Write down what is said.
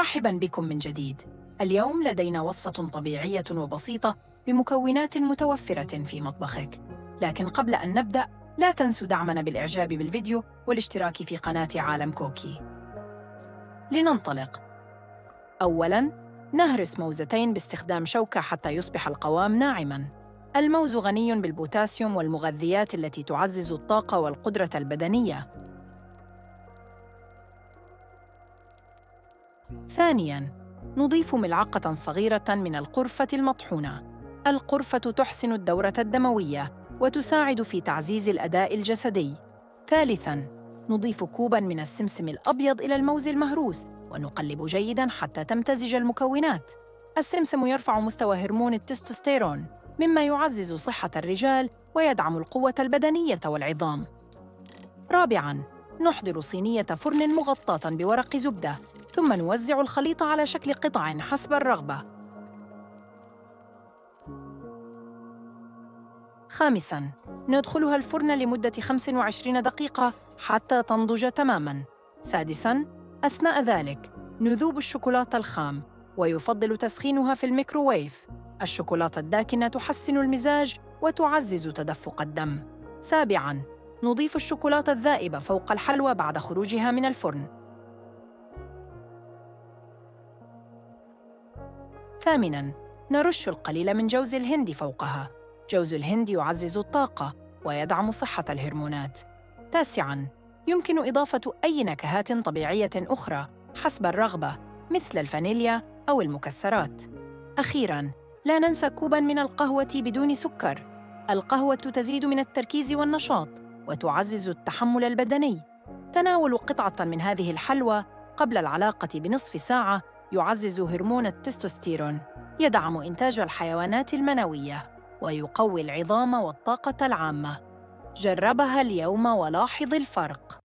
مرحباً بكم من جديد. اليوم لدينا وصفة طبيعية وبسيطة بمكونات متوفرة في مطبخك. لكن قبل أن نبدأ، لا تنسوا دعمنا بالإعجاب بالفيديو والاشتراك في قناة عالم كوكي. لننطلق. أولاً، نهرس موزتين باستخدام شوكة حتى يصبح القوام ناعماً. الموز غني بالبوتاسيوم والمغذيات التي تعزز الطاقة والقدرة البدنية. ثانياً، نضيف ملعقة صغيرة من القرفة المطحونة. القرفة تحسن الدورة الدموية وتساعد في تعزيز الأداء الجسدي. ثالثاً، نضيف كوباً من السمسم الأبيض إلى الموز المهروس ونقلب جيداً حتى تمتزج المكونات. السمسم يرفع مستوى هرمون التستوستيرون، مما يعزز صحة الرجال ويدعم القوة البدنية والعظام. رابعاً، نحضر صينية فرن مغطاة بورق زبدة، ثم نوزع الخليط على شكل قطع حسب الرغبة. خامساً، ندخلها الفرن لمدة 25 دقيقة حتى تنضج تماماً. سادساً، أثناء ذلك نذوب الشوكولاتة الخام، ويفضل تسخينها في الميكروويف. الشوكولاتة الداكنة تحسن المزاج وتعزز تدفق الدم. سابعاً، نضيف الشوكولاتة الذائبة فوق الحلوى بعد خروجها من الفرن. ثامناً، نرش القليل من جوز الهند فوقها. جوز الهند يعزز الطاقة ويدعم صحة الهرمونات. تاسعاً، يمكن إضافة أي نكهات طبيعية أخرى حسب الرغبة، مثل الفانيليا أو المكسرات. أخيراً، لا ننسى كوباً من القهوة بدون سكر. القهوة تزيد من التركيز والنشاط وتعزز التحمل البدني. تناول قطعة من هذه الحلوى قبل العلاقة بنصف ساعة يعزز هرمون التستوستيرون، يدعم إنتاج الحيوانات المنوية ويقوي العظام والطاقة العامة. جربها اليوم ولاحظ الفرق.